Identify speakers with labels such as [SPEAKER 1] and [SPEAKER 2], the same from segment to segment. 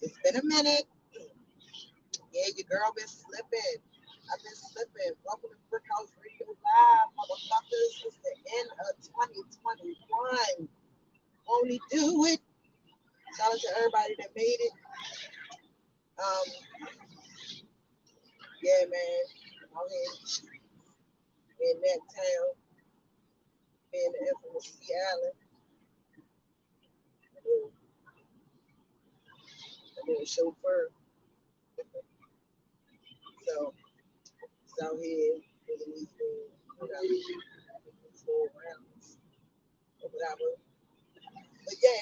[SPEAKER 1] It's been a minute. Yeah, your girl been slipping. I've been slipping. Welcome to Brickhouse Radio Live, motherfuckers. It's the end of 2021. Won't he do it? Shout out to everybody that made it. Um, yeah, man. Out here in that town, in the infamous Sea Island. A little chauffeur. So it's out here doing these things, whatever, 4 rounds or whatever. But yeah, I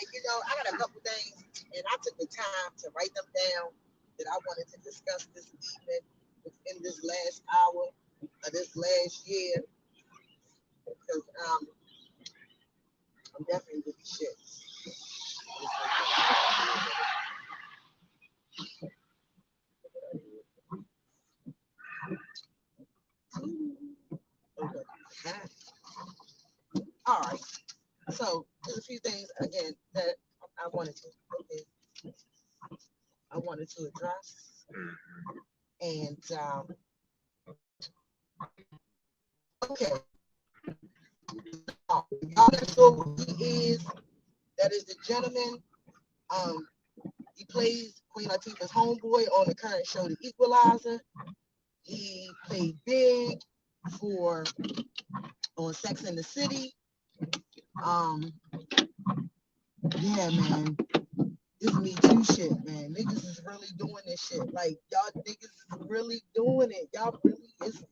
[SPEAKER 1] got a couple things, and I took the time to write them down that I wanted to discuss this evening within this last hour of this last year, because I'm definitely with the shits. All right. So there's a few things again that I wanted to address, and okay, y'all not sure who he is. That is the gentleman. Um, he plays Queen Latifah's homeboy on the current show, The Equalizer. He played Big for on Sex and the City. Yeah, man. This Me Too shit, man. Niggas is really doing this shit. Like, y'all niggas is really doing it. Y'all really is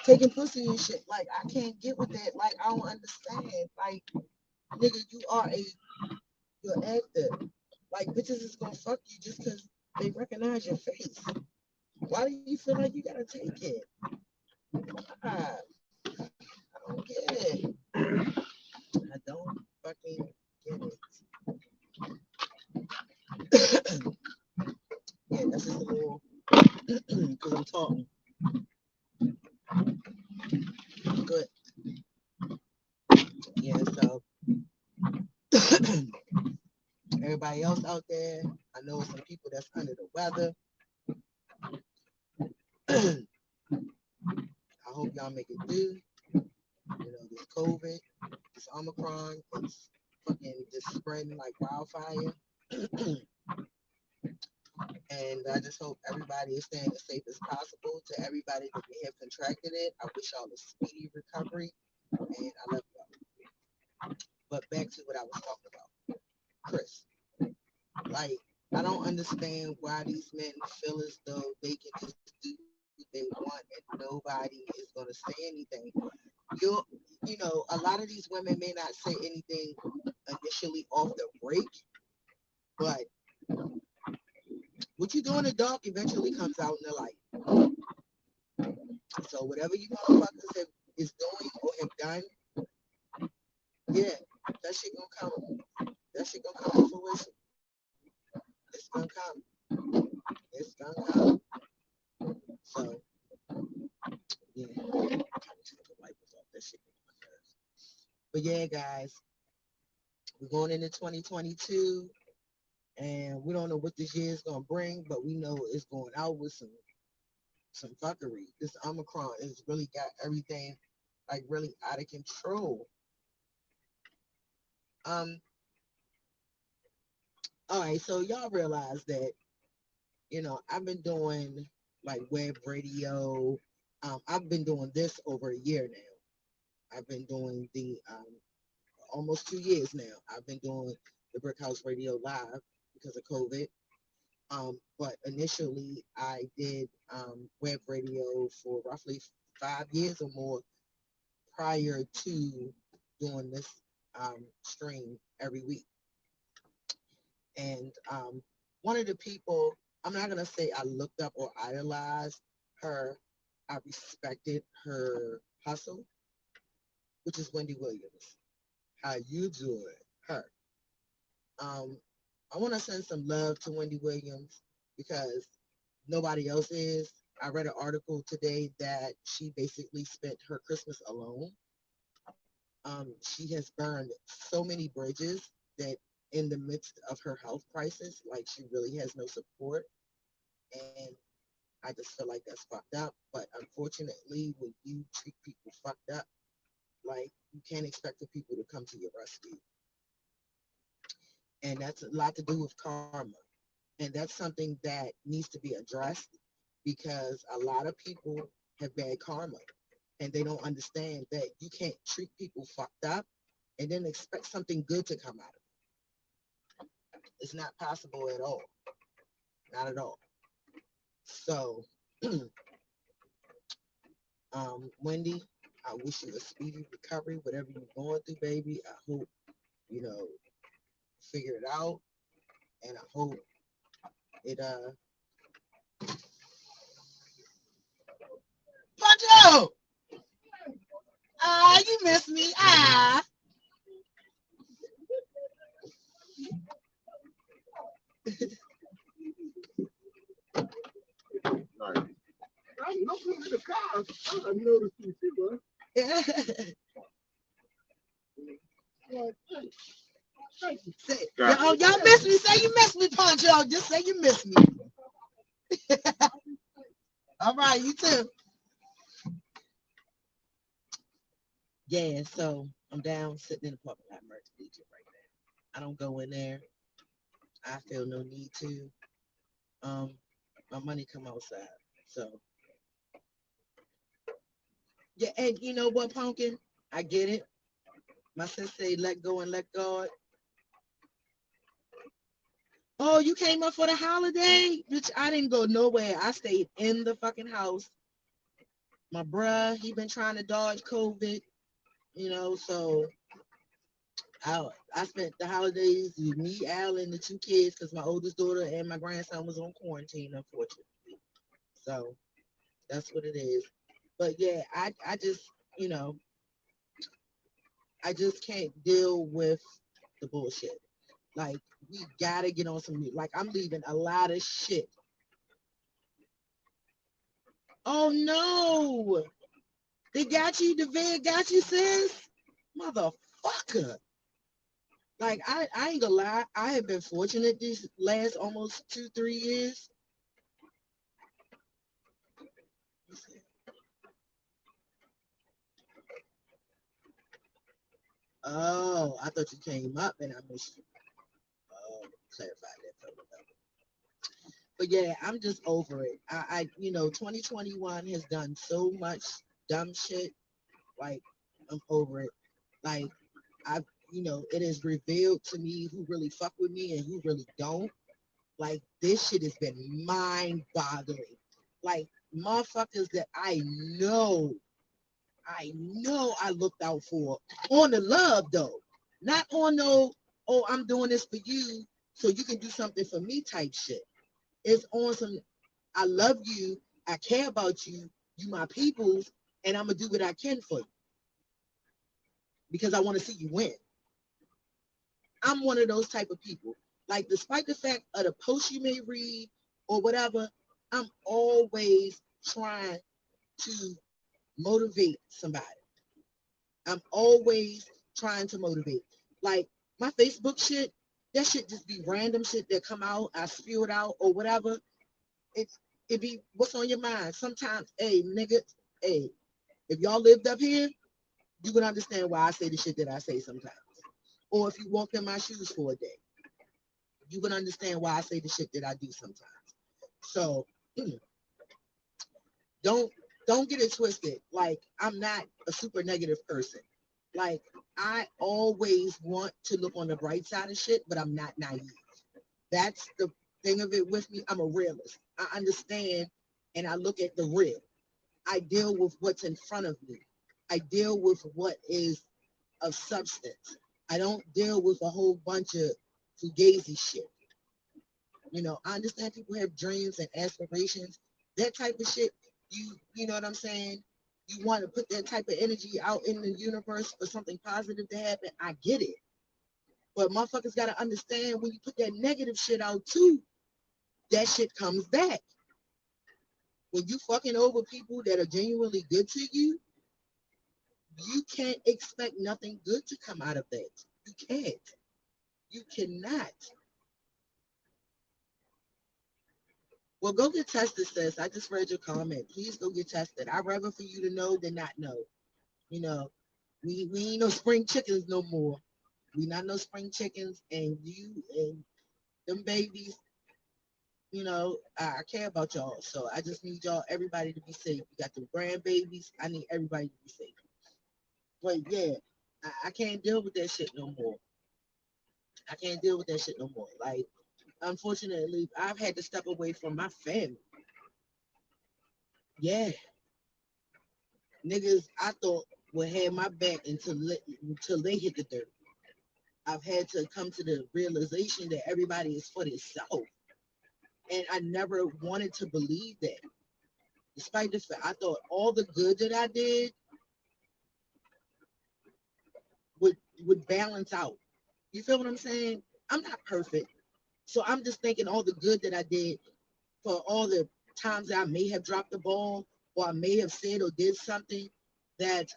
[SPEAKER 1] taking pussy and shit. Like, I can't get with that. Like, I don't understand. Like, nigga, you're an actor. Like, bitches is gonna fuck you just because they recognize your face. Why do you feel like you gotta take it? God, I don't get it. I don't fucking get it. Yeah, that's just a little because I'm talking. Good. Yeah, so everybody else out there, I know some people that's under the weather. I hope y'all make it through. This COVID, this Omicron, it's fucking just spreading like wildfire. And I just hope everybody is staying as safe as possible. To everybody that may have contracted it, I wish y'all a speedy recovery. And I love y'all. But back to what I was talking about. Chris, like, I don't understand why these men feel as though they can just do what they want and nobody is going to say anything. A lot of these women may not say anything initially off the break, but what you do in the dark eventually comes out in the light. So whatever you motherfuckers is doing or have done, yeah, that shit gonna come. That shit gonna come to fruition. It's gonna come. It's gonna come. So yeah, I'm trying to take the wipers off. That shit. But yeah, guys, we're going into 2022, and we don't know what this year is gonna bring, but we know it's going out with some fuckery. This Omicron has really got everything like really out of control. All right, so y'all realize that I've been doing like web radio. I've been doing this over a year now. I've been doing the almost 2 years now. I've been doing the Brickhouse Radio Live because of COVID. But initially, I did web radio for roughly 5 years or more prior to doing this stream every week. And one of the people, I'm not going to say I looked up or idolized her. I respected her hustle, which is Wendy Williams. How you doing? Her. I want to send some love to Wendy Williams because nobody else is. I read an article today that she basically spent her Christmas alone. She has burned so many bridges that in the midst of her health crisis. Like she really has no support. And I just feel like that's fucked up. But unfortunately, when you treat people fucked up, like you can't expect the people to come to your rescue. And that's a lot to do with karma. And that's something that needs to be addressed because a lot of people have bad karma and they don't understand that you can't treat people fucked up and then expect something good to come out of it. It's not possible at all. Not at all. So, Wendy, I wish you a speedy recovery, whatever you're going through, baby. I hope, you know, figure it out. And I hope it, Poncho! Ah, you miss me. Ah.
[SPEAKER 2] Right. I'm looking in the car. I noticed you too,
[SPEAKER 1] Yeah.
[SPEAKER 2] huh?
[SPEAKER 1] Say,
[SPEAKER 2] Got
[SPEAKER 1] y'all miss me. Say you miss me, Poncho. Just say you miss me. All right, you too. Yeah, so I'm down sitting in the parking lot, Merch Egypt right now. I don't go in there. I feel no need to. Um, my money come outside. So yeah, and you know what, Pumpkin? I get it. My sister say let go and let God. Oh, you came up for the holiday? Bitch, I didn't go nowhere. I stayed in the fucking house. My bruh, he been trying to dodge COVID, so I I spent the holidays with me, Al, and the two kids because my oldest daughter and my grandson was on quarantine, unfortunately. So that's what it is. But yeah, I just, you know, I just can't deal with the bullshit. Like, we gotta get on some, like, I'm leaving a lot of shit. Oh no! They got you, the vid got you, sis? Motherfucker. Like, I ain't gonna lie, I have been fortunate these last almost 2, 3 years. Oh, I thought you came up and I missed you. Oh, clarify that for me. But yeah, I'm just over it. 2021 has done so much dumb shit. Like, I'm over it. Like, I, it has revealed to me who really fuck with me and who really don't. Like, this shit has been mind boggling. Like, motherfuckers that I know I looked out for on the love though, not on no, oh, I'm doing this for you so you can do something for me type shit. It's on some, I love you, I care about you, you my peoples, and I'm gonna do what I can for you because I want to see you win. I'm one of those type of people. Like, despite the fact of the post you may read or whatever, I'm always trying to motivate somebody. I'm always trying to motivate. Like, my Facebook shit, that shit just be random shit that come out, I spew it out or whatever. It it be what's on your mind. Sometimes, hey, nigga, hey, if y'all lived up here, you would understand why I say the shit that I say sometimes. Or if you walked in my shoes for a day, you would understand why I say the shit that I do sometimes. So don't don't get it twisted. Like, I'm not a super negative person. Like, I always want to look on the bright side of shit, but I'm not naive. That's the thing of it with me. I'm a realist. I understand and I look at the real. I deal with what's in front of me. I deal with what is of substance. I don't deal with a whole bunch of fugazi shit. I understand people have dreams and aspirations, that type of shit. You know what I'm saying? You want to put that type of energy out in the universe for something positive to happen. I get it. But motherfuckers gotta understand when you put that negative shit out too, that shit comes back. When you fucking over people that are genuinely good to you, you can't expect nothing good to come out of that. You can't. You cannot. Well, go get tested, sis. I just read your comment. Please go get tested. I'd rather for you to know than not know. You know, we ain't no spring chickens no more. We not no spring chickens, and you and them babies, I care about y'all. So I just need y'all, everybody to be safe. You got the grandbabies. I need everybody to be safe. But yeah, I can't deal with that shit no more. I can't deal with that shit no more. Like, unfortunately, I've had to step away from my family. Yeah, niggas I thought would have my back until they hit the dirt. I've had to come to the realization that everybody is for themselves. And I never wanted to believe that. Despite the fact I thought all the good that I did would would balance out. You feel what I'm saying? I'm not perfect. So I'm just thinking all the good that I did for all the times that I may have dropped the ball or I may have said or did something that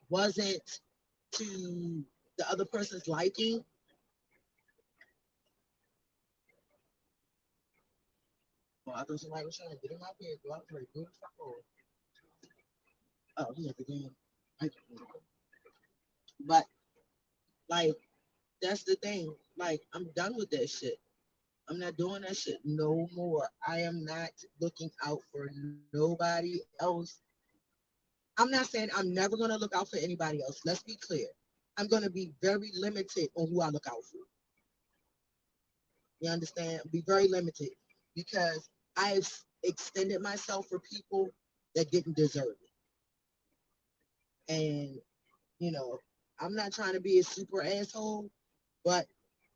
[SPEAKER 1] wasn't to the other person's liking. Well, I thought somebody was trying to get in my bed. Go out there, go the fuck on. Oh, he had the game. But like, that's the thing. Like, I'm done with that shit. I'm not doing that shit no more. I am not looking out for nobody else. I'm not saying I'm never gonna look out for anybody else. Let's be clear. I'm gonna be very limited on who I look out for. You understand? Be very limited because I've extended myself for people that didn't deserve it. And you know, I'm not trying to be a super asshole, but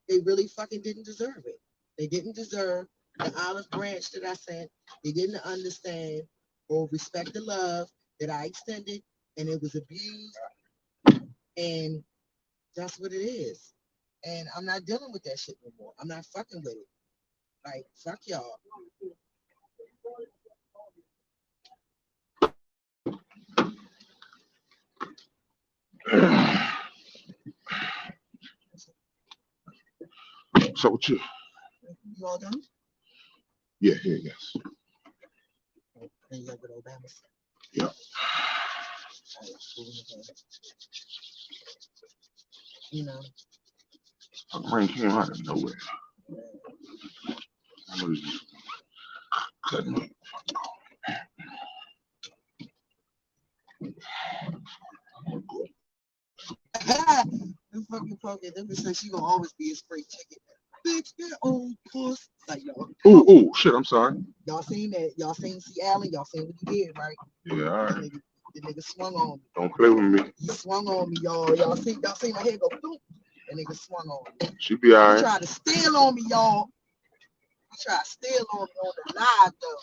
[SPEAKER 1] they really fucking didn't deserve it. They didn't deserve the olive branch that I sent. They didn't understand or respect the love that I extended, and it was abused, and that's what it is. And I'm not dealing with that shit no more. I'm not fucking with it. Like, fuck y'all.
[SPEAKER 2] So what you?
[SPEAKER 1] You all done?
[SPEAKER 2] Yeah, yes.
[SPEAKER 1] And you with Obama.
[SPEAKER 2] Yep.
[SPEAKER 1] You know.
[SPEAKER 2] A rain came out of nowhere. I was cutting me.
[SPEAKER 1] Them fucking poking. Them say she gonna always be a spring chicken. Bitch, that old puss. Like, yo.
[SPEAKER 2] Oh, shit, I'm sorry.
[SPEAKER 1] Y'all seen that? Y'all seen C. Allen? Y'all seen what he did, right?
[SPEAKER 2] Yeah, all right.
[SPEAKER 1] The nigga swung on me.
[SPEAKER 2] Don't play with me.
[SPEAKER 1] He swung on me, y'all. Y'all seen my head go boom. The nigga swung on me.
[SPEAKER 2] She be all right.
[SPEAKER 1] He tried to steal on me, y'all. He tried to steal on me on the live, though.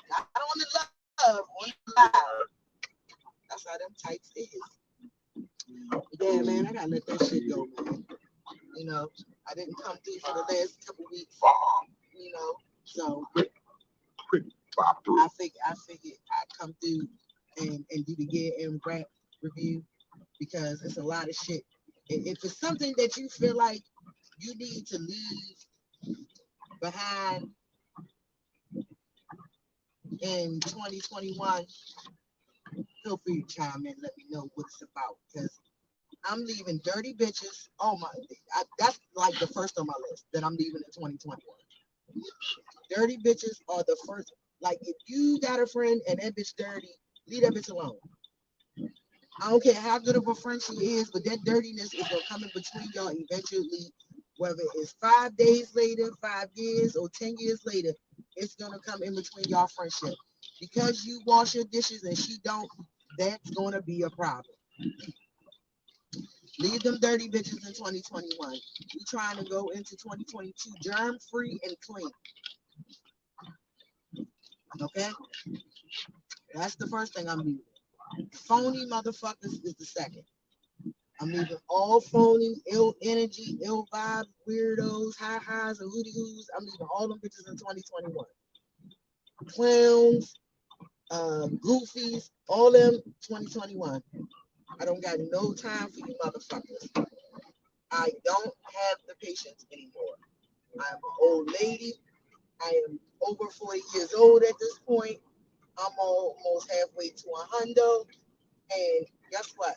[SPEAKER 1] Not on the love, on the live. That's how them types is. Yeah, man, I gotta let that shit go, man. You know, I didn't come through for the last couple weeks, you know, so I figured I'd come through and do the year end rap review because it's a lot of shit. If it's something that you feel like you need to leave behind in 2021, feel free to chime in and let me know what it's about because I'm leaving dirty bitches. Oh my, that's like the first on my list that I'm leaving in 2021. Dirty bitches are the first. Like, if you got a friend and that bitch dirty, leave that bitch alone. I don't care how good of a friend she is, but that dirtiness is gonna come in between y'all eventually. Whether it's 5 days later, 5 years, or 10 years later, it's gonna come in between y'all friendship. Because you wash your dishes and she don't, that's gonna be a problem. Leave them dirty bitches in 2021. We trying to go into 2022 germ free and clean. Okay? That's the first thing I'm leaving. Phony motherfuckers is the second. I'm leaving all phony, ill energy, ill vibe, weirdos, high highs, and hootie hoos. I'm leaving all them bitches in 2021. Clowns, goofies, all them 2021. I don't got no time for you motherfuckers. I don't have the patience anymore. I'm an old lady. I am over 40 years old at this point. I'm almost halfway to a hundo. And guess what?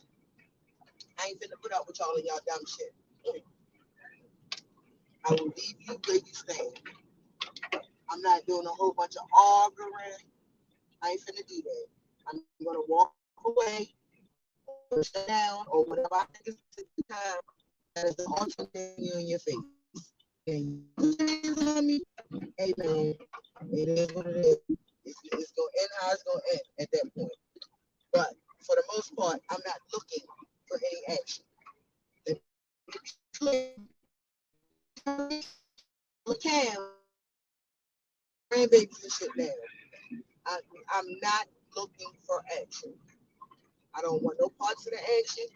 [SPEAKER 1] I ain't finna put up with y'all and y'all dumb shit. I will leave you where you stand. I'm not doing a whole bunch of arguing. I ain't finna do that. I'm gonna walk away or shut down or whatever I think is the time that is the ultimate thing you in your face. And you on me, hey man, it is what it is. It's gonna end how it's gonna end at that point. But for the most part, I'm not looking for any action. If Cam, grandbabies and shit now. I'm not looking for action. I don't want no parts of the action.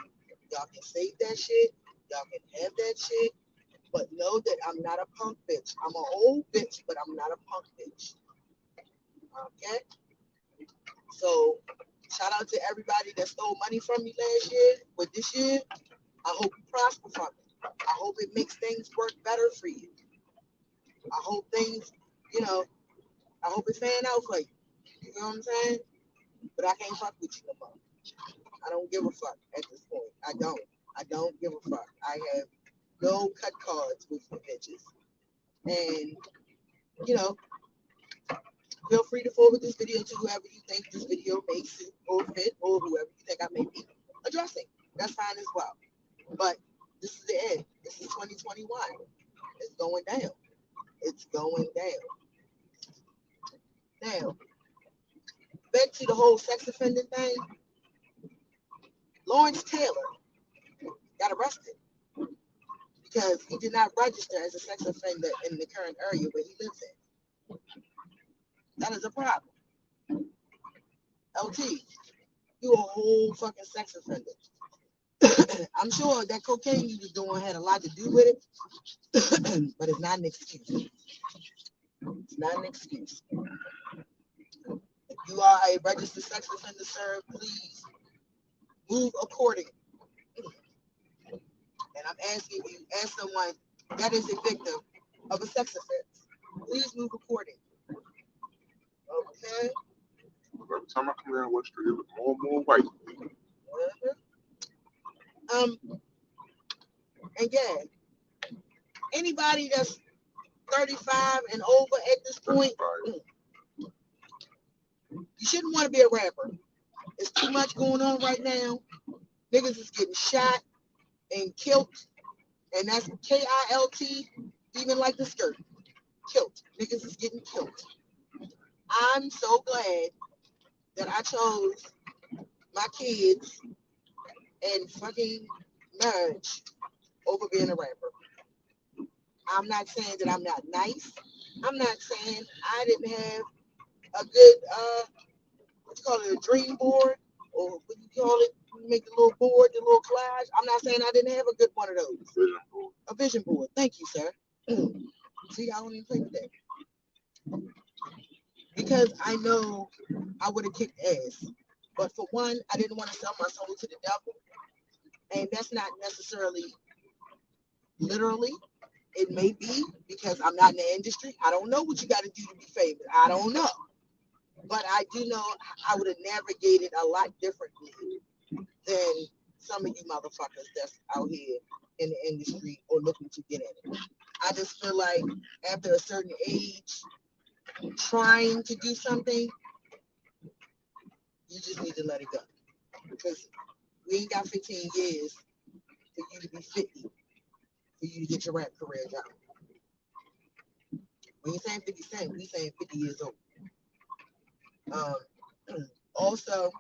[SPEAKER 1] Y'all can save that shit. Y'all can have that shit. But know that I'm not a punk bitch. I'm an old bitch, but I'm not a punk bitch. Okay? So, shout out to everybody that stole money from me last year. But this year, I hope you prosper from it. I hope it makes things work better for you. I hope things, I hope it fan out for you. You know what I'm saying? But I can't fuck with you no more. I don't give a fuck at this point. I don't. I don't give a fuck. I have no cut cards with you bitches. And, feel free to forward this video to whoever you think this video makes it or fit, or whoever you think I may be addressing. That's fine as well. But this is the end. This is 2021. It's going down. It's going down. Now, back to the whole sex offender thing. Lawrence Taylor got arrested because he did not register as a sex offender in the current area where he lives in. That is a problem. LT, you a whole fucking sex offender. I'm sure that cocaine you was doing had a lot to do with it, but it's not an excuse. It's not an excuse. If you are a registered sex offender, sir, please move accordingly. And I'm asking you, as someone that is a victim of a sex offense, please move accordingly. Okay?
[SPEAKER 2] Every time I come around West Street, it look more and more white.
[SPEAKER 1] And yeah, anybody that's 35 and over at this point, you shouldn't want to be a rapper. There's too much going on right now. Niggas is getting shot and killed, and that's K-I-L-T, even like the skirt. Killed. Niggas is getting killed. I'm so glad that I chose my kids and fucking marriage over being a rapper. I'm not saying that I'm not nice. I'm not saying I didn't have a good, what you call it, a dream board, or what you call it, you make the little board, the little collage. I'm not saying I didn't have a good one of those.
[SPEAKER 2] Vision board.
[SPEAKER 1] A vision board. Thank you, sir. See, I don't even play with that. Because I know I would have kicked ass. But for one, I didn't want to sell my soul to the devil. And that's not necessarily literally. It may be because I'm not in the industry. I don't know what you got to do to be famous. I don't know. But I do know I would have navigated a lot differently than some of you motherfuckers that's out here in the industry or looking to get in it. I just feel like after a certain age, trying to do something, you just need to let it go. Because we ain't got 15 years for you to be 50, for you to get your rap career done. When you're saying 50 Cent, we saying 50 years old. Also,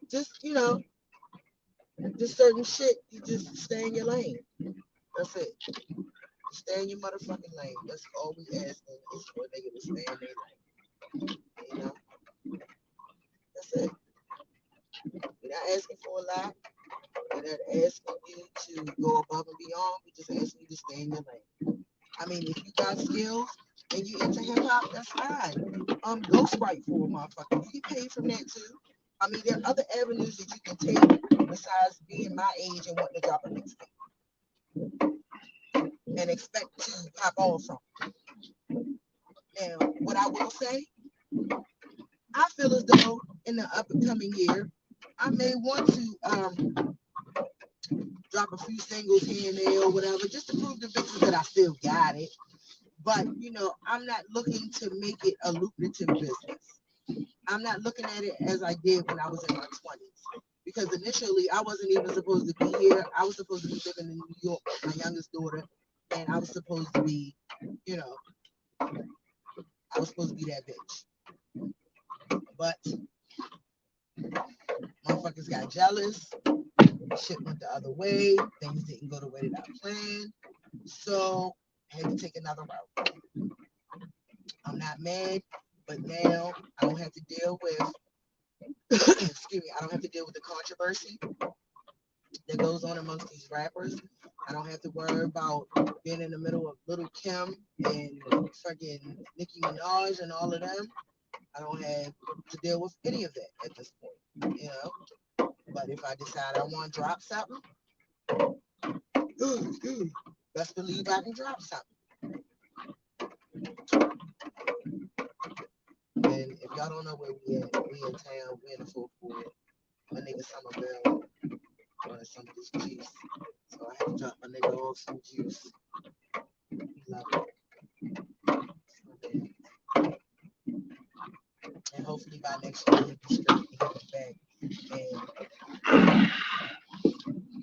[SPEAKER 1] just, just certain shit, you just stay in your lane. That's it. Stay in your motherfucking lane. That's all we asking is for a nigga to stay in their lane. You know? That's it. We're not asking for a lot. We're not asking you to go above and beyond. We're just asking you to stay in your lane. I mean, if you got skills and you into hip hop, that's fine. Ghostwrite for a motherfucker. You get paid from that too. I mean, there are other avenues that you can take besides being my age and wanting to drop a mixtape and expect to pop off from. Now, what I will say, I feel as though in the up and coming year, I may want to drop a few singles here and there or whatever, just to prove the bitches that I still got it. But I'm not looking to make it a lucrative business. I'm not looking at it as I did when I was in my 20s. Because initially I wasn't even supposed to be here. I was supposed to be living in New York with my youngest daughter. And I was supposed to be, I was supposed to be that bitch. But motherfuckers got jealous. Shit went the other way. Things didn't go the way that I planned. So I had to take another route. I'm not mad, but now I don't have to deal with, excuse me, I don't have to deal with the controversy that goes on amongst these rappers. I don't have to worry about being in the middle of Little Kim and fucking Nicki Minaj and all of them. I don't have to deal with any of that at this point, But if I decide I want to drop something, best believe I can drop something. And if y'all don't know where we at, we in town, we in the full court. My nigga Somerville wanted some of this juice. So I had to drop my nigga off some juice. Love it. And hopefully by next year he'll be straight and he'll be back. And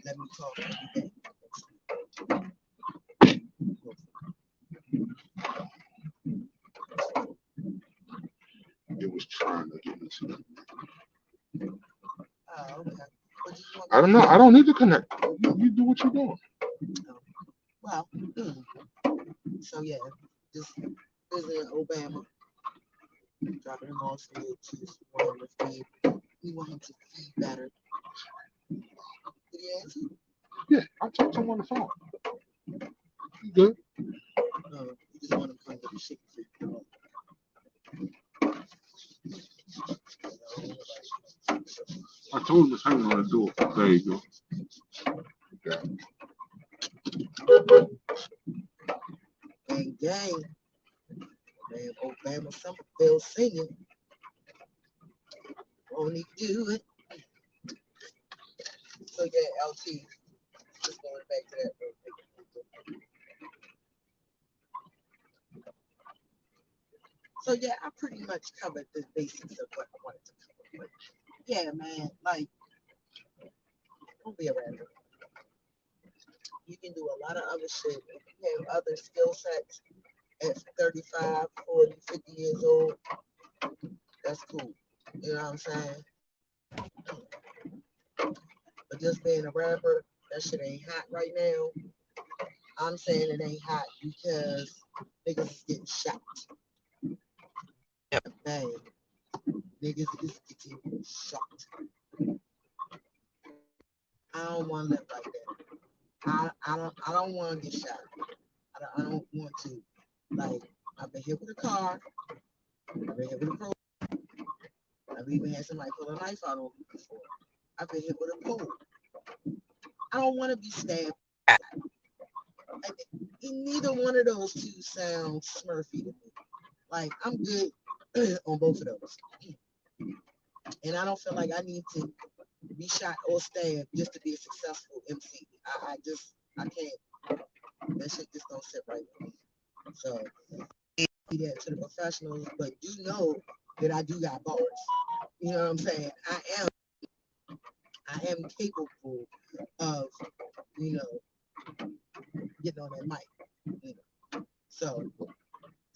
[SPEAKER 1] let me talk every day.
[SPEAKER 2] It was trying to get into that.
[SPEAKER 1] Oh, okay.
[SPEAKER 2] I don't know. I don't need to connect. You do what you're doing.
[SPEAKER 1] Well, so yeah, just President Obama dropping him off some little juice. We want him to feed better. Did he answer?
[SPEAKER 2] Yeah, I talked to him on the phone. You good?
[SPEAKER 1] No, you just want him to come get the shit feed.
[SPEAKER 2] I told him it's hanging on the door. There you go. Okay.
[SPEAKER 1] Gang. Man, Obama Somerville singing. Won't he do it? So yeah, LT, just going back to that real quick. So yeah, I pretty much covered the basics of what I wanted to cover. But yeah, man, like, don't be a rapper. You can do a lot of other shit. If you have other skill sets at 35, 40, 50 years old, that's cool. You know what I'm saying? But just being a rapper, that shit ain't hot right now. I'm saying it ain't hot because niggas is getting shot. Bang. Niggas is getting shot. I don't want to live like that. I don't want to get shot. I don't want to. Like, I've been hit with a car. I've been hit with a pole. I've even had somebody pull a knife out on me before. I've been hit with a pole. I don't want to be stabbed. Neither one of those two sound smurfy to me. Like, I'm good on both of those. And I don't feel like I need to be shot or stabbed just to be a successful MC. I can't. That shit just don't sit right with me. So, that to the professionals, but do know that I do got bars. You know what I'm saying? I am capable of, getting on that mic. So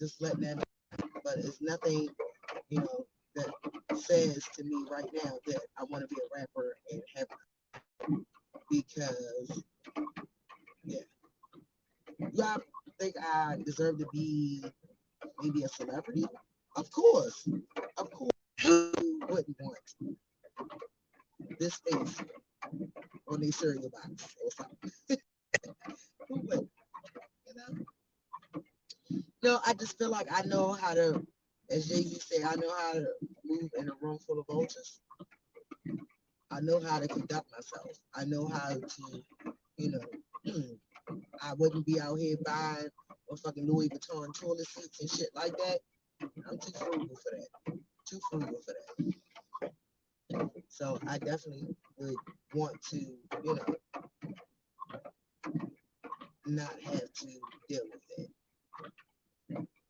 [SPEAKER 1] just letting that know. But it's nothing, that says to me right now that I want to be a rapper and have, because yeah. Do I think I deserve to be maybe a celebrity? Of course. Of course. Who wouldn't want this face on their cereal box or something? Who wouldn't? No, I just feel like I know how to, as Jay-Z said, I know how to move in a room full of vultures. I know how to conduct myself. I know how to, you know, I wouldn't be out here buying a fucking Louis Vuitton toilet seats and shit like that. I'm too frugal for that. Too frugal for that. So I definitely would want to, you know, not have to deal with it.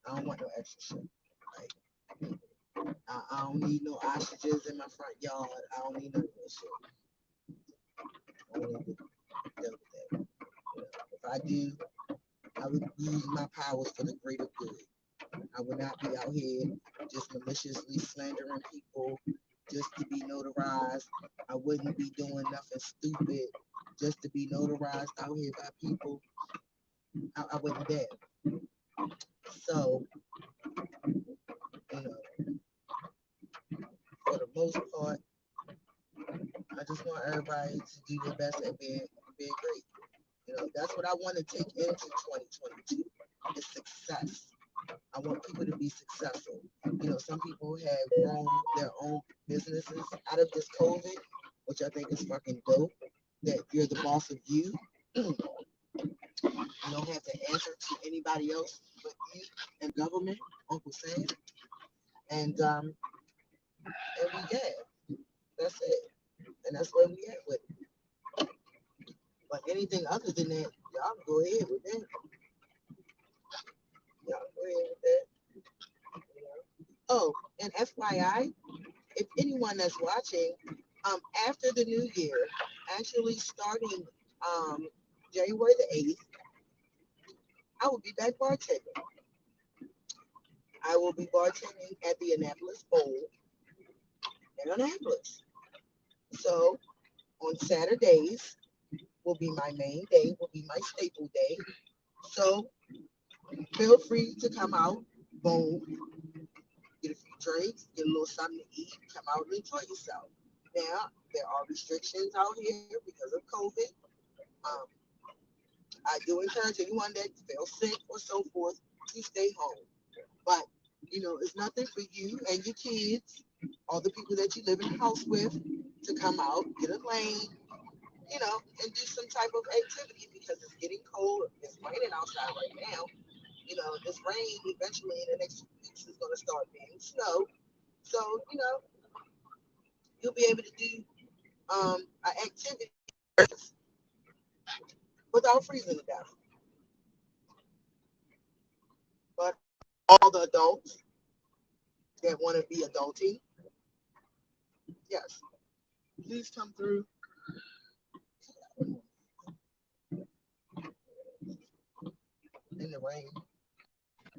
[SPEAKER 1] I don't want no extra shit. Like, I don't need no ostriches in my front yard. I don't need none of that shit. I don't need to deal with that. You know, if I do, I would use my powers for the greater good. I would not be out here just maliciously slandering people just to be notarized. I wouldn't be doing nothing stupid just to be notarized out here by people. I wouldn't dare. So, you know, for the most part, I just want everybody to do their best at being great. You know, that's what I want to take into 2022 is success. I want people to be successful. You know, some people have grown their own businesses out of this COVID, which I think is fucking dope. That you're the boss of you. You don't have to answer to anybody else but you and government, Uncle Sam. And we get. That's it. And that's where we at with it. But anything other than that, y'all go ahead with that. Y'all go ahead with that. You know? Oh, and FYI, if anyone that's watching, after the new year, actually starting January the 8th, I will be back bartending. I will be bartending at the Annapolis Bowl in Annapolis. So on Saturdays will be my main day, will be my staple day. So feel free to come out, boom, get a few drinks, get a little something to eat, come out and enjoy yourself. Now, there are restrictions out here because of COVID. Um, I do encourage anyone that feels sick or so forth to stay home. But, you know, it's nothing for you and your kids or the people that you live in the house with to come out, get a lane, you know, and do some type of activity because it's getting cold. It's raining outside right now. You know, this rain eventually in the next few weeks is going to start being snow. So, you know, you'll be able to do an activity without freezing to death. But all the adults that want to be adulting, yes, please come through in the rain.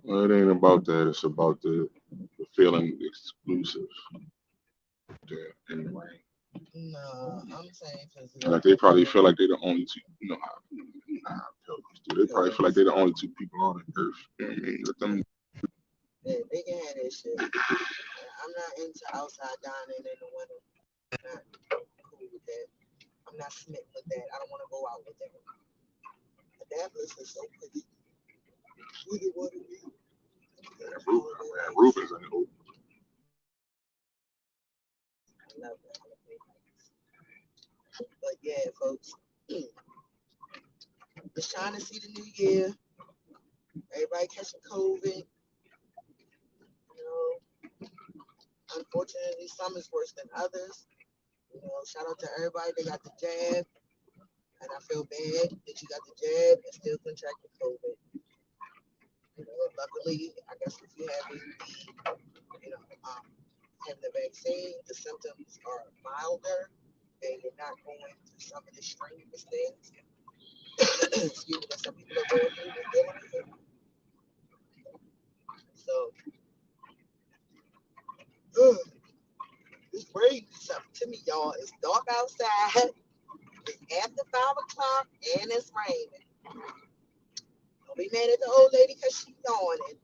[SPEAKER 2] Well, it ain't about that. It's about the feeling exclusive there in the rain.
[SPEAKER 1] No, I'm saying because
[SPEAKER 2] Like they probably feel like they're the only two. You know how pilgrims do. They probably feel like they're the only two people on the earth. You know what I mean? Let them.
[SPEAKER 1] they can have that shit. I'm not into outside dining in the winter. I'm not cool with that. I'm not smitten with that. I don't want to go out with that. Annapolis is so pretty. Would it want to be?
[SPEAKER 2] Roof is in the open.
[SPEAKER 1] I love that. But yeah, folks, just trying to see the new year. Everybody catching COVID. You know, unfortunately, some is worse than others. You know, shout out to everybody that got the jab. And I feel bad that you got the jab and still contracted COVID. You know, luckily, I guess if you have the, you know, having the vaccine, the symptoms are milder and you're not going through some of the strenuous things. Excuse me, that some people are going through and dealing with it. So, this rain is something to me, y'all. It's dark outside. It's after 5 o'clock and it's raining. Don't be mad at the old lady because she's yawning.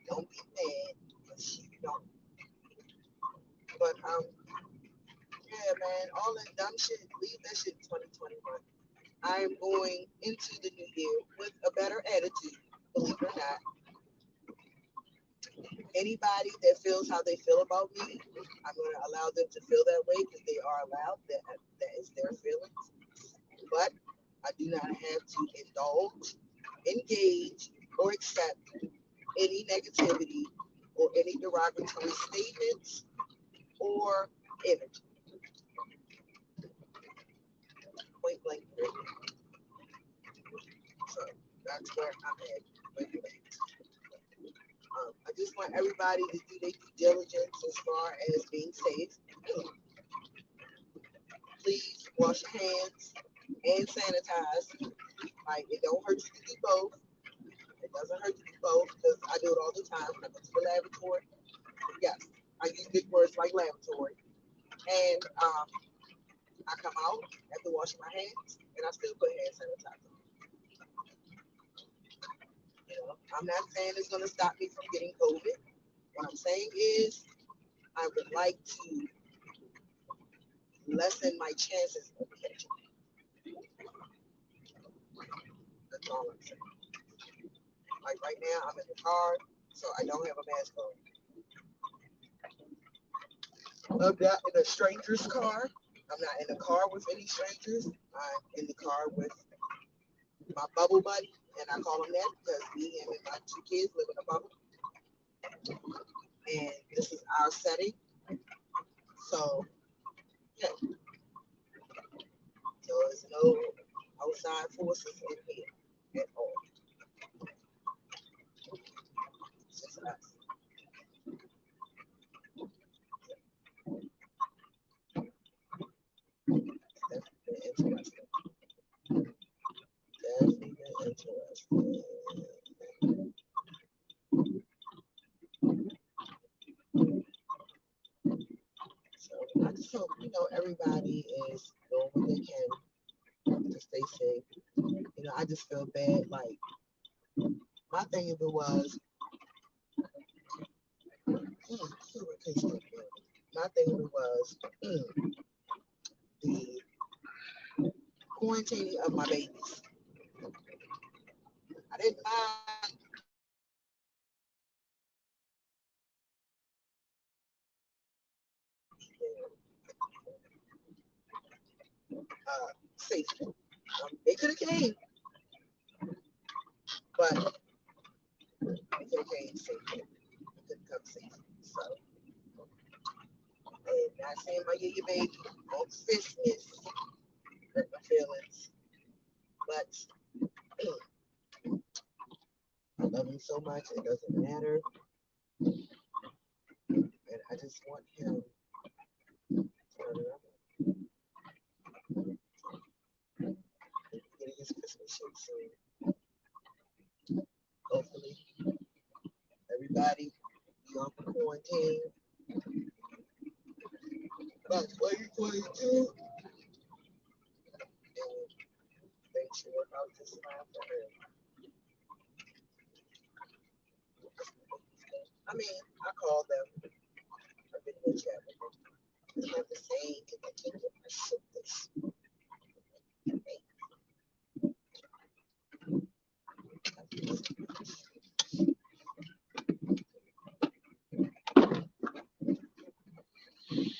[SPEAKER 1] Don't be mad because she's yawning. But yeah, man, all that dumb shit, leave that shit in 2021. I am going into the new year with a better attitude, believe it or not. Anybody that feels how they feel about me, I'm going to allow them to feel that way because they are allowed. That is their feelings. But I do not have to indulge, engage, or accept any negativity or any derogatory statements or energy. Point blank. So that's where I'm at with it. I just want everybody to do their due diligence as far as being safe. Please wash your hands and sanitize. Like, it don't hurt you to do both. It doesn't hurt to do both because I do it all the time when I go to the laboratory. Yes, I use big words like laboratory. And I come out after washing my hands and I still put hand sanitizer. You know, I'm not saying it's going to stop me from getting COVID. What I'm saying is I would like to lessen my chances of catching it. That's all I'm saying. Like right now, I'm in the car, so I don't have a mask on. I'm not in a stranger's car. I'm not in a car with any strangers. I'm in the car with my bubble buddy, and I call him that because me and my two kids live in a bubble. And this is our setting. So, yeah. So there's no outside forces in here at all. It's just us. Definitely interesting. Definitely interesting. So I just hope, everybody is doing what they can to stay safe. I just feel bad. Like, my thing of it was, my thing of it was the quarantining of my babies. I didn't mind safety. They could have came, but they could have came safely. They couldn't come safely. So, and not saying my yeah, baby on Christmas hurt my feelings, but I love him so much it doesn't matter, and I just want him getting his Christmas shit soon. Hopefully, everybody be on quarantine by 2022, and things should work out just fine for her. I mean, I called them. I've been in chat with them. They have the same continue to ship this.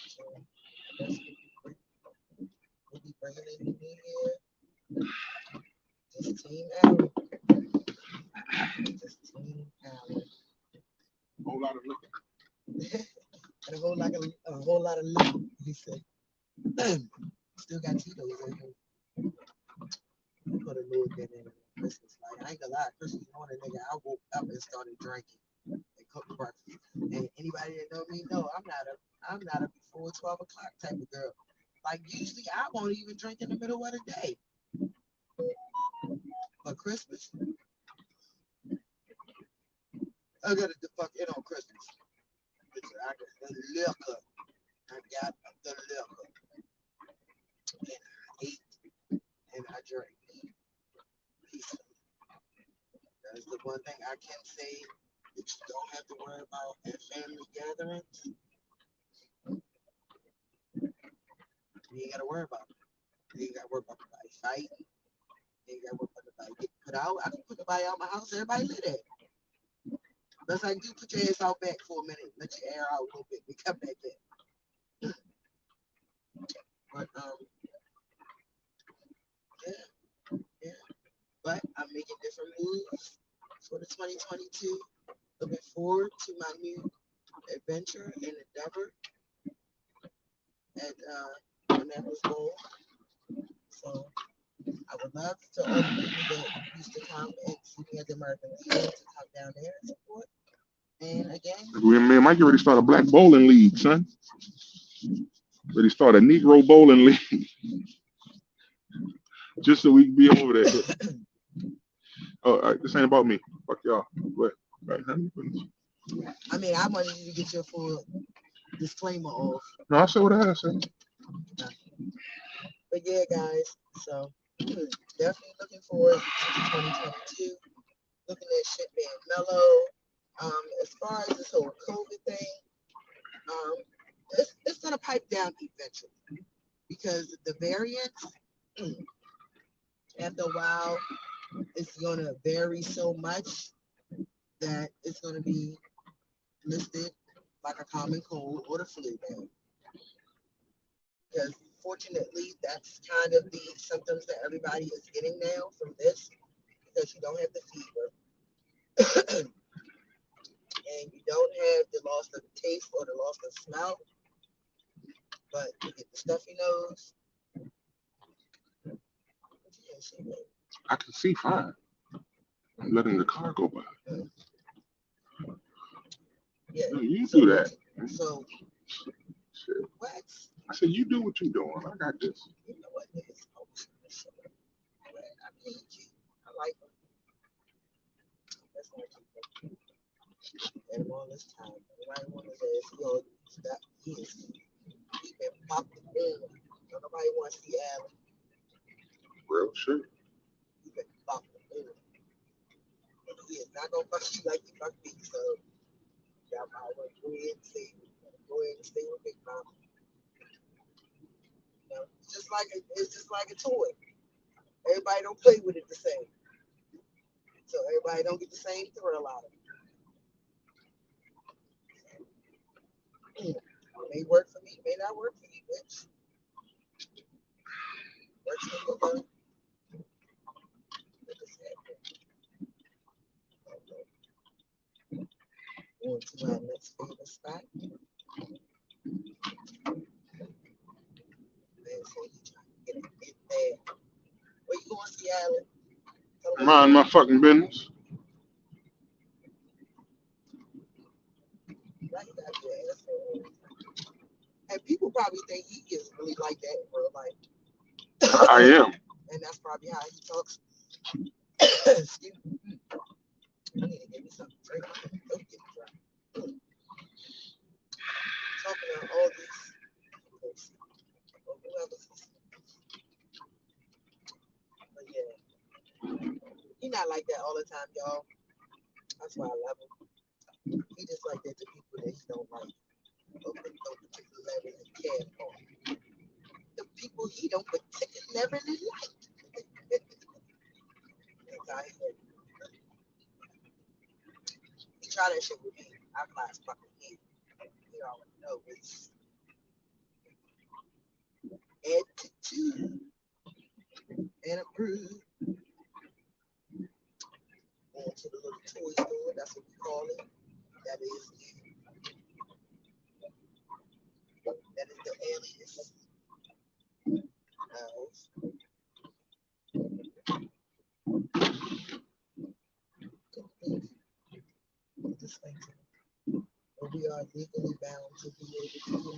[SPEAKER 1] So I guess we'll be bringing in the new year. Just Team Allen. Just Team Allen.
[SPEAKER 2] A whole lot of liquor.
[SPEAKER 1] And a whole lot of liquor. He said, still got Tito's in here. Put a little bit in Christmas. Like, I ain't gonna lie, Christmas morning, nigga, I woke up and started drinking and cooked breakfast. And anybody that know me know I'm not a before 12 o'clock type of girl. Like, usually I won't even drink in the middle of the day. But Christmas, I got the fuck in on Christmas. I got the liquor. I got the liquor. And I ate and I drank peacefully. That is the one thing I can say that you don't have to worry about at family gatherings. You ain't got to worry about it. You ain't got to worry about nobody fighting. You ain't got to worry about nobody getting put out. I can put nobody out my house. Everybody live there. Unless I do put your ass out back for a minute, let your air out a little bit, and come back in. But yeah, yeah. But I'm making different moves for the 2022. Looking forward to my new adventure and endeavor at Annapolis Bowl. So I would love to all the people that used to come and see me at the American Legion to come down there and support. And again,
[SPEAKER 2] We might get ready to start a black bowling league, son. Ready to start a Negro bowling league. Just so we can be over there. Oh, this ain't about me. Fuck y'all. What? Right, honey?
[SPEAKER 1] I mean, I wanted you to get your full disclaimer off.
[SPEAKER 2] No, I said what I said.
[SPEAKER 1] But yeah, guys, so definitely looking forward to 2022. Looking at shit being mellow. As far as this whole COVID thing, it's gonna pipe down eventually because the variants, after a while, it's gonna vary so much that it's gonna be listed like a common cold or the flu now. Because fortunately, that's kind of the symptoms that everybody is getting now from this, because you don't have the fever and you don't have the loss of taste or the loss of smell, but you get the stuffy nose.
[SPEAKER 2] I can see fine. I'm letting the car go by.
[SPEAKER 1] Yeah,
[SPEAKER 2] No, you do that.
[SPEAKER 1] So,
[SPEAKER 2] shit.
[SPEAKER 1] What?
[SPEAKER 2] I said, you do what you're doing. I got this.
[SPEAKER 1] You know what, niggas? I need you. I like them. That's why I keep them. And all this time, nobody want his ass. Yo, that he is. He been popped the boom. Nobody wants to see Allen.
[SPEAKER 2] Real shit.
[SPEAKER 1] He been popped the boom. He is not gonna fuck you like you fuck me. So, y'all might want to go ahead and stay. Go ahead and stay with Big Mama. You know, it's just like a toy. Everybody don't play with it the same. So everybody don't get the same thrill out of it. It may work for me, may not work for you, bitch. Works for you, though. On to my next favorite spot. Man, so you trying to get there. Where you going to see Allen?
[SPEAKER 2] Mind my fucking business.
[SPEAKER 1] And people probably think he is really like that in real
[SPEAKER 2] life. I am.
[SPEAKER 1] And that's probably how he talks. Excuse me. I need to give me something to drink. Don't get me dry. Talking about all these. But yeah. He not like that all the time, y'all. That's why I love him. He just like that to people that he don't like. No particular level he care for. The people he don't particularly like. He tried that shit with me. I class fucking hate. You already know it's attitude and a groove. On to the little toy store, that's what we call it. That is the alias. This thing. But we are legally bound to be able to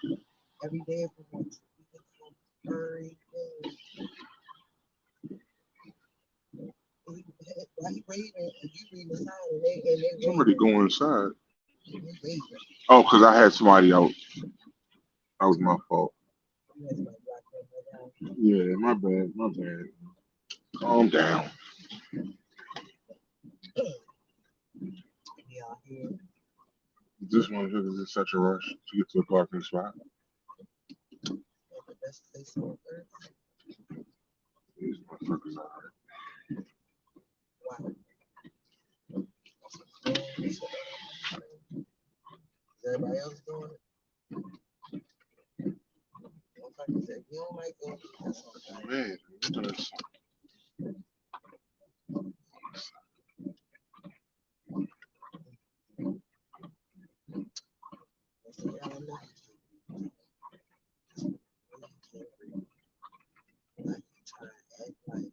[SPEAKER 1] do every day if we want to. We can come every day. Why you waving and you reading the sign and they
[SPEAKER 2] somebody go inside. Oh, because I had somebody out. That was my fault. Yeah, my bad. Calm down. This one is in such a rush to get to the parking spot. These motherfuckers are. Wow.
[SPEAKER 1] Is everybody else doing it? Motherfucker said, you don't like going to that's all right.
[SPEAKER 2] Man, look at this.
[SPEAKER 1] That's the hell I'm not. You can't read. Like you try to act like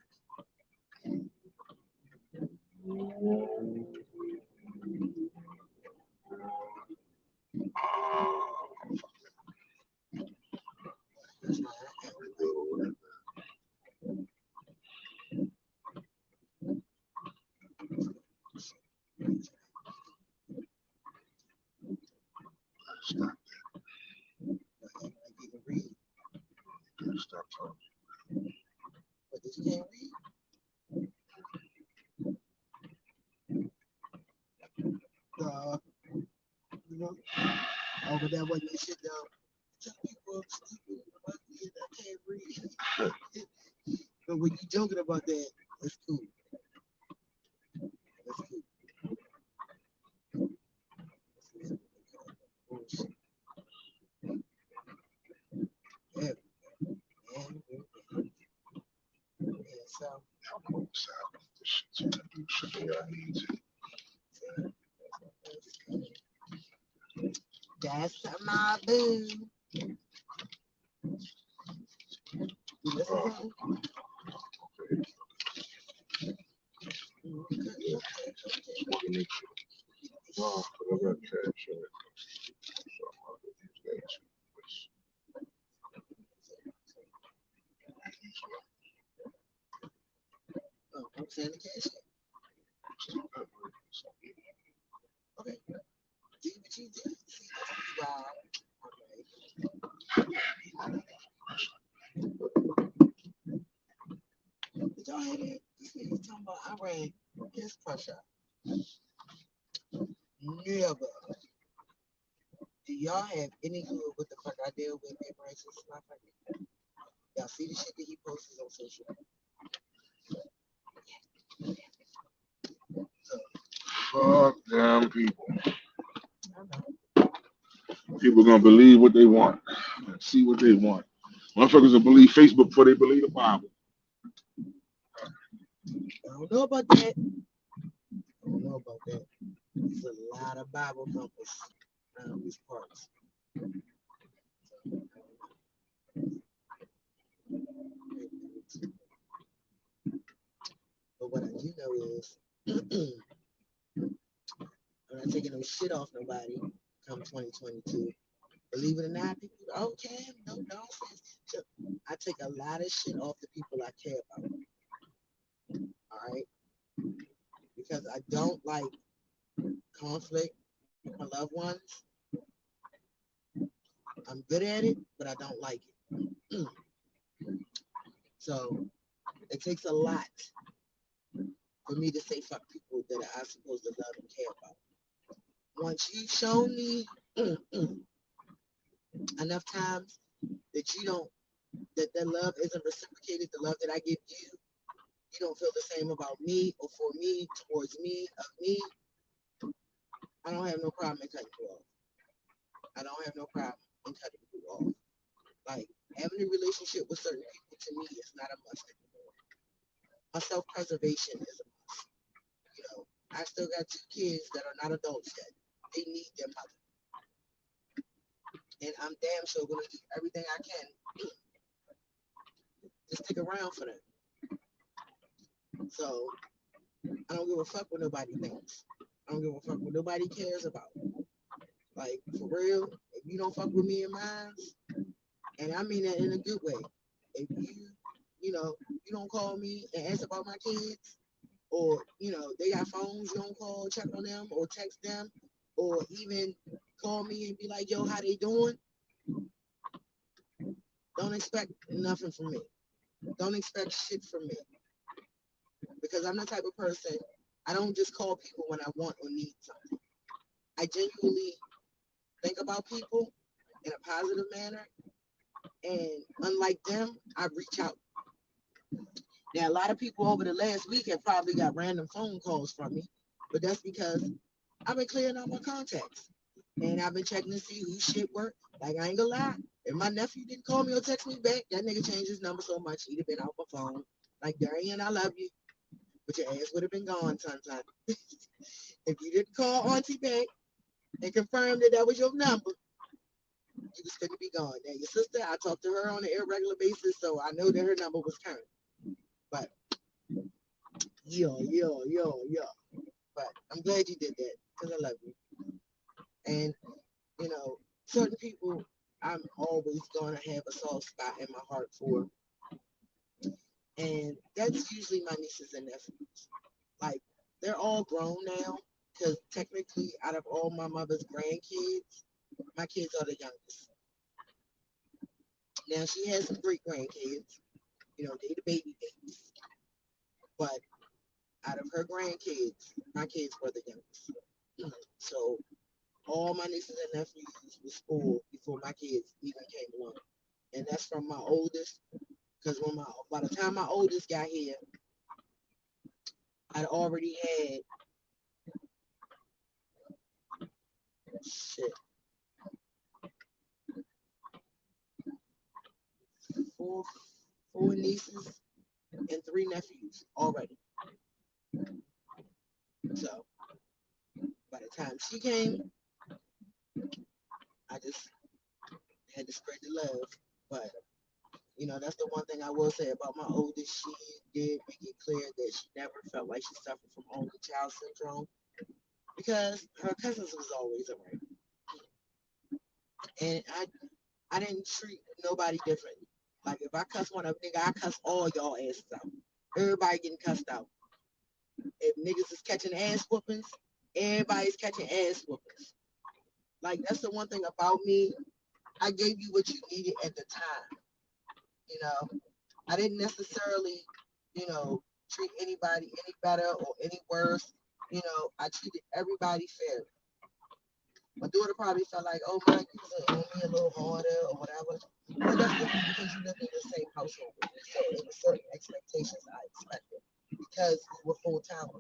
[SPEAKER 1] that's not acting.
[SPEAKER 2] Stop.
[SPEAKER 1] Like you can read,
[SPEAKER 2] Stop talking.
[SPEAKER 1] but if you can't read, you know, oh, but that wasn't your shit though. Tell people I'm stupid, I'm ugly, and I can't read. But when you joking about that, that's cool. That's cool. Bullshit. Yeah, man, yeah, so
[SPEAKER 2] I'm on the side of this shit. Shit, I need to.
[SPEAKER 1] that's my boo. You listen to him?
[SPEAKER 2] Yeah, just want to make sure. No, but I got cash in it. So I'm going to use that too.
[SPEAKER 1] Oh, I'm saying the cash. Okay. Do what you do. See, wow. Did y'all hear that? This nigga talking about I ran his pressure. Never. Do y'all have any clue what the fuck I deal with paper rights and stuff like that? Y'all see the shit that he posts on social media? So,
[SPEAKER 2] Fuck them people.
[SPEAKER 1] I know.
[SPEAKER 2] People gonna believe what they want and see what they want. Motherfuckers will believe Facebook before they believe the Bible.
[SPEAKER 1] I don't know about that. I don't know about that. There's a lot of Bible thumpers around these parts. But what I do know is I'm not taking no shit off nobody come 2022. Believe it or not, people, okay, no nonsense. So I take a lot of shit off the people I care about. All right, because I don't like conflict with my loved ones. I'm good at it, but I don't like it. So it takes a lot for me to say fuck people that I'm supposed to love and care about. Once you show me enough times that you don't, that love isn't reciprocated, the love that I give you, you don't feel the same about me or for me, towards me, of me, I don't have no problem in cutting you off. I don't have no problem in cutting you off. Like having a relationship with certain people to me is not a must anymore. My self-preservation is a must. You know, I still got two kids that are not adults yet. They need their mother. And I'm damn sure gonna do everything I can to stick around for them. So I don't give a fuck what nobody thinks. I don't give a fuck what nobody cares about. Like for real, if you don't fuck with me and mine, and I mean that in a good way. If you know, you don't call me and ask about my kids, or they got phones, you don't call, check on them, or text them, or even call me and be like, yo, how they doing? Don't expect nothing from me. Don't expect shit from me. Because I'm the type of person, I don't just call people when I want or need something. I genuinely think about people in a positive manner. And unlike them, I reach out. Now, a lot of people over the last week have probably got random phone calls from me, but that's because I've been clearing out my contacts. And I've been checking to see who shit worked. Like, I ain't gonna lie. If my nephew didn't call me or text me back, that nigga changed his number so much, he'd have been out my phone. Like, Darian, I love you, but your ass would have been gone sometime. If you didn't call Auntie back and confirm that that was your number, you was going to be gone. Now, your sister, I talk to her on an irregular basis, so I know that her number was current. But, yo. But I'm glad you did that, because I love you. And, you know, certain people I'm always going to have a soft spot in my heart for. And that's usually my nieces and nephews. Like, they're all grown now, because technically, out of all my mother's grandkids, my kids are the youngest. Now, she has some great grandkids, you know, they the baby babies. But out of her grandkids, my kids were the youngest. So all my nieces and nephews were spoiled before my kids even came along. And that's from my oldest, because by the time my oldest got here, I'd already had shit four four nieces and three nephews already. So by the time she came, I just had to spread the love. But you know, that's the one thing I will say about my oldest. She did make it clear that she never felt like she suffered from only child syndrome because her cousins was always around. And I didn't treat nobody differently. Like if I cuss one up, nigga, I cuss all y'all asses out. Everybody getting cussed out. If niggas is catching ass whoopings, everybody's catching ass whoopings. Like that's the one thing about me. I gave you what you needed at the time. You know, I didn't necessarily, you know, treat anybody any better or any worse. You know, I treated everybody fair. My daughter probably felt like, oh my, you was on me a little harder or whatever. But that's different because you live in the same household with me. So there were certain expectations I expected because we were full time.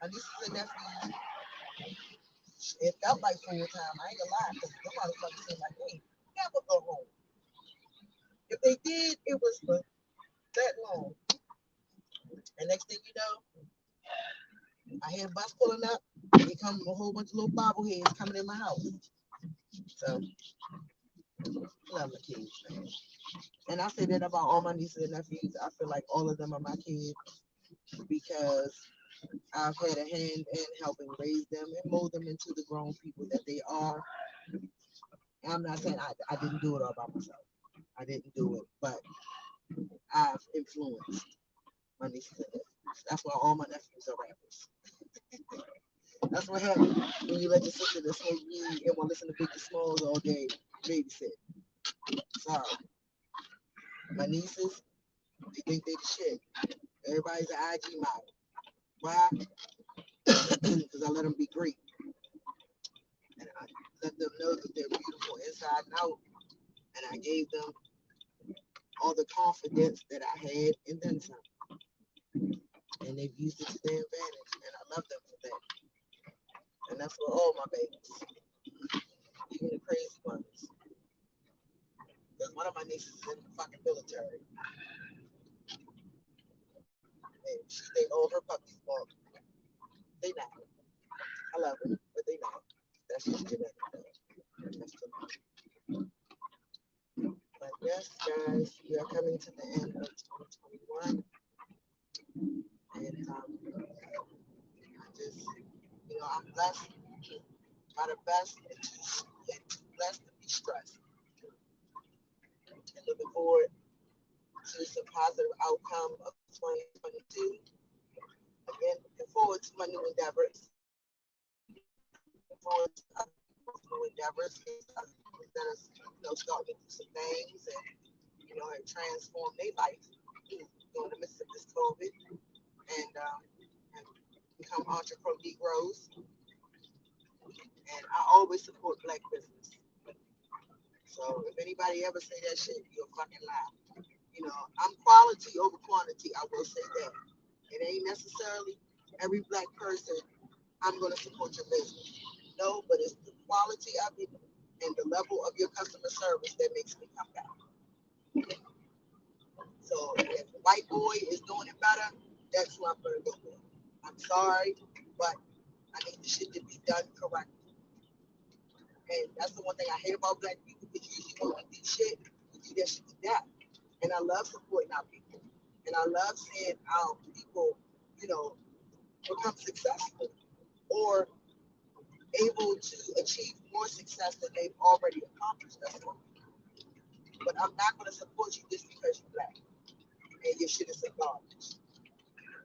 [SPEAKER 1] My nieces and nephews, it felt like full time. I ain't gonna lie, because the motherfuckers seemed like they never go home. If they did, it was for that long. And next thing you know, I hear a bus pulling up. Here come a whole bunch of little bobbleheads coming in my house. So, love my kids, man. And I say that about all my nieces and nephews. I feel like all of them are my kids because I've had a hand in helping raise them and mold them into the grown people that they are. And I'm not saying I didn't do it all by myself. I didn't do it, but I've influenced my nieces and nephews. That's why all my nephews are rappers. That's what happens when you let your sister that smoke weed and want to listen to Biggie Smalls all day babysit. Sorry. My nieces, they think they the shit. Everybody's an IG model. Why? Because I let them be great. And I let them know that they're beautiful inside and out. And I gave them all the confidence that I had and then some. And they've used it to their advantage. And I love them for that. And that's for all my babies, even the crazy ones. Because one of my nieces is in the fucking military. And she think all her puppies walk. They not. I love them, but they not. That's just genetic. That's genetic. But yes, guys, we are coming to the end of 2021. And I just, you know, I'm blessed by the best and too blessed to be stressed. And looking forward to some positive outcome of 2022. Again, looking forward to my new endeavors. Looking forward to other people's new endeavors. Other people that are, you know, starting to do some things and, you know, and transform their life during the midst of this COVID and become entrepreneur Negroes. And I always support black business. So if anybody ever say that shit, you're fucking lie. You know, I'm quality over quantity. I will say that. It ain't necessarily every black person I'm going to support your business. No, but it's the quality of it and the level of your customer service that makes me come back. So if the white boy is doing it better, that's who I'm going to go with. I'm sorry, but I need the shit to be done correctly. And that's the one thing I hate about black people, because usually when we do shit, we do that shit to death. And I love supporting our people. And I love seeing our people, become successful or able to achieve more success than they've already accomplished. That's all. But I'm not going to support you just because you're black and your shit is garbage.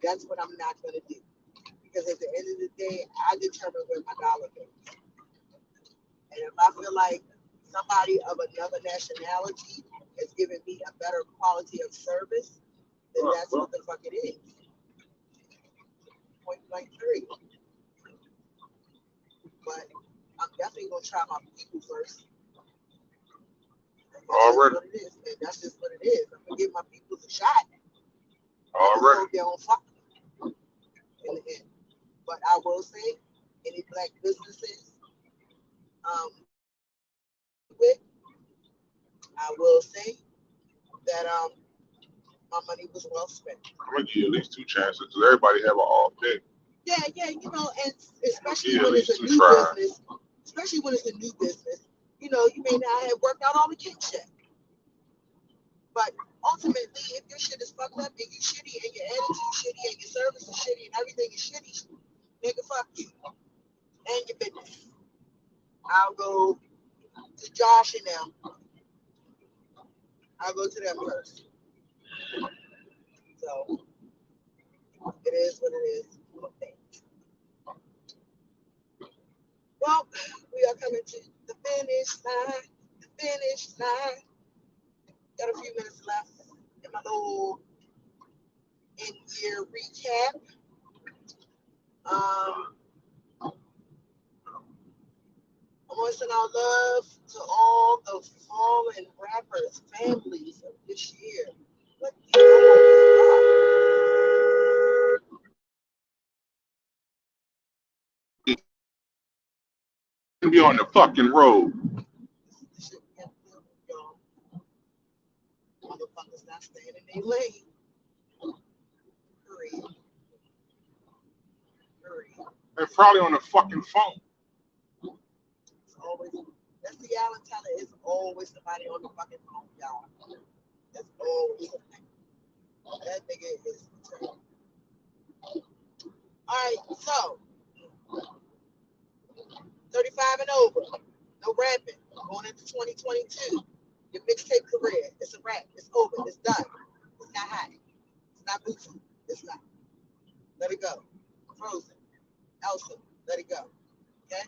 [SPEAKER 1] That's what I'm not going to do. Because at the end of the day, I determine where my dollar goes. And if I feel like somebody of another nationality has given me a better quality of service, then that's what the fuck it is. Point blank period. But I'm definitely gonna try my people first.
[SPEAKER 2] Already.
[SPEAKER 1] And that's just what it is. I'm gonna give my people a shot.
[SPEAKER 2] Already.
[SPEAKER 1] They don't fuck in the end. But I will say, any black businesses, with, I will say that my money was well spent.
[SPEAKER 2] I'm gonna give you at least 2 chances because everybody have an off day.
[SPEAKER 1] Yeah, and especially when it's a new business, you may not have worked out all the kinks yet. But ultimately, if your shit is fucked up and you shitty and your attitude shitty and your service is shitty and everything is shitty, nigga, fuck you and your business. I'll go to Josh and them. I'll go to them first. So it is what it is. Well, we are coming to the finish line. The finish line. Got a few minutes left in my little in-year recap. I want to send our love to all the fallen rappers' families of this year. What
[SPEAKER 2] Be on the fucking road.
[SPEAKER 1] Motherfuckers not staying in their lane. Hurry.
[SPEAKER 2] They're probably on the fucking phone.
[SPEAKER 1] It's always, that's the Allen Teller. It's always somebody on the fucking phone, y'all. That's always the thing. That nigga is terrible. Alright, so 35 and over. No rapping. Going into 2022. Your mixtape career. It's a wrap. It's over. It's done. It's not hot. It's not moving. It's not. Let it go. Frozen. Elsa. Let it go. Okay?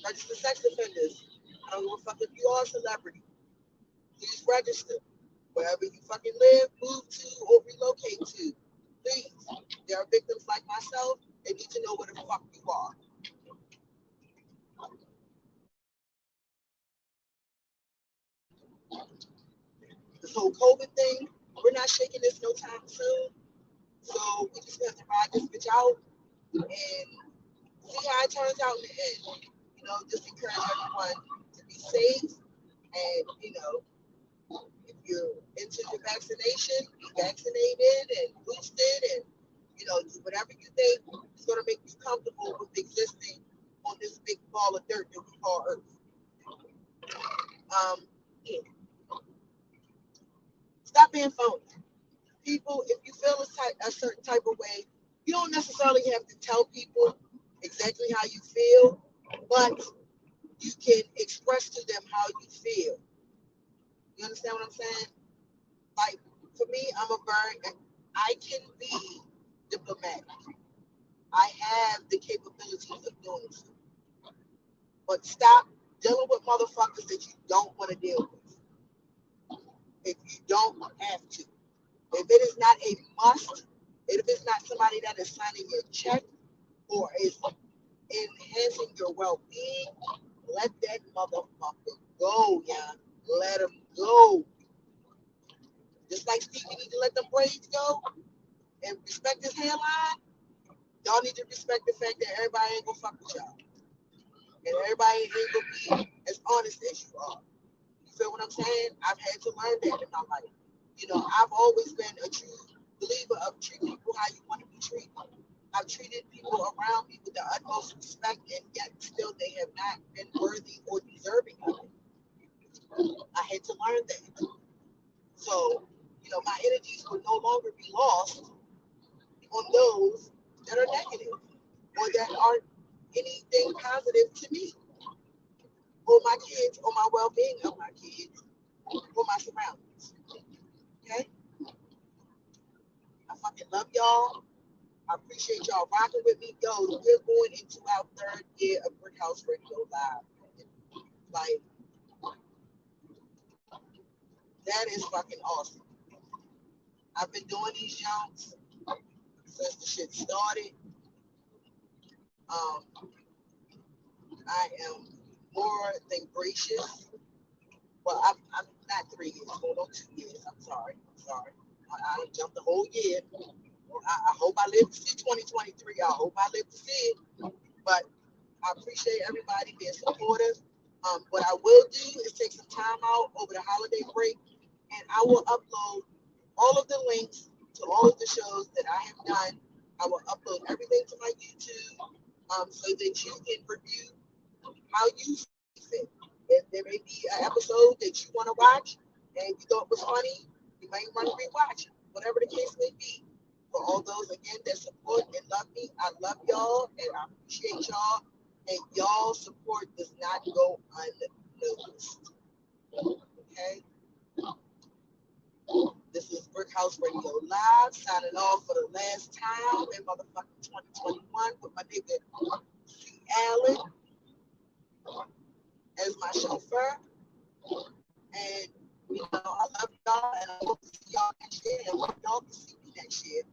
[SPEAKER 1] Register sex offenders. I don't give a fuck if you are a celebrity. Please register. Wherever you fucking live, move to, or relocate to. Please. There are victims like myself. They need to know where the fuck you are. This whole COVID thing, we're not shaking this no time soon. So we just have to ride this bitch out and see how it turns out in the end. Just encourage everyone to be safe and, if you're into the vaccination, be vaccinated and boosted and, do whatever you think is going to make you comfortable with existing on this big ball of dirt that we call Earth. Stop being phony. People, if you feel a certain type of way, you don't necessarily have to tell people exactly how you feel, but you can express to them how you feel. You understand what I'm saying? Like, for me, I can be diplomatic. I have the capabilities of doing so. But stop dealing with motherfuckers that you don't want to deal with. If you don't have to. If it is not a must, if it's not somebody that is signing your check or is enhancing your well-being, let that motherfucker go, yeah. Let him go. Just like Stevie need to let them braids go and respect his hairline, y'all need to respect the fact that everybody ain't gonna fuck with y'all. And everybody ain't gonna be as honest as you are. You feel what I'm saying? I've had to learn that in my life. You know, I've always been a true believer of treat people how you want to be treated. I've treated people around me with the utmost respect, and yet still they have not been worthy or deserving of it. I had to learn that. So, you know, my energies will no longer be lost on those that are negative or that aren't anything positive to me or my kids or my well-being of my kids or my surroundings. Okay? I fucking love y'all. I appreciate y'all rocking with me. Yo, we're going into our third year of Brickhouse Radio Live. Like, that is fucking awesome. I've been doing these jumps since the shit started. Um, I am more than gracious. Well, I'm not 3 years, going on 2 years. I'm sorry. I jumped the whole year. I hope I live to see 2023. I hope I live to see it. But I appreciate everybody being supportive. What I will do is take some time out over the holiday break, and I will upload all of the links to all of the shows that I have done. I will upload everything to my YouTube, so that you can review how you see fit. If there may be an episode that you want to watch and you thought was funny, you might want to rewatch it, whatever the case may be. For all those again that support and love me, I love y'all and I appreciate y'all. And y'all support does not go unnoticed. Okay? This is Brickhouse Radio Live, signing off for the last time in motherfucking 2021 with my nigga C. Allen as my chauffeur. And, you know, I love y'all and I hope to see y'all next year and hope y'all can see me next year.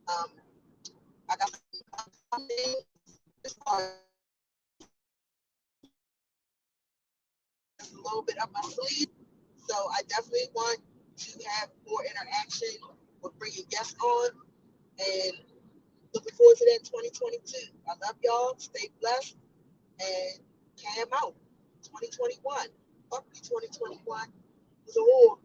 [SPEAKER 1] I got some things as far as a little bit up my sleeve. So I definitely want to have more interaction with bringing guests on and looking forward to that in 2022. I love y'all. Stay blessed and cam out. 2021. Fuck me 2021. It was a war.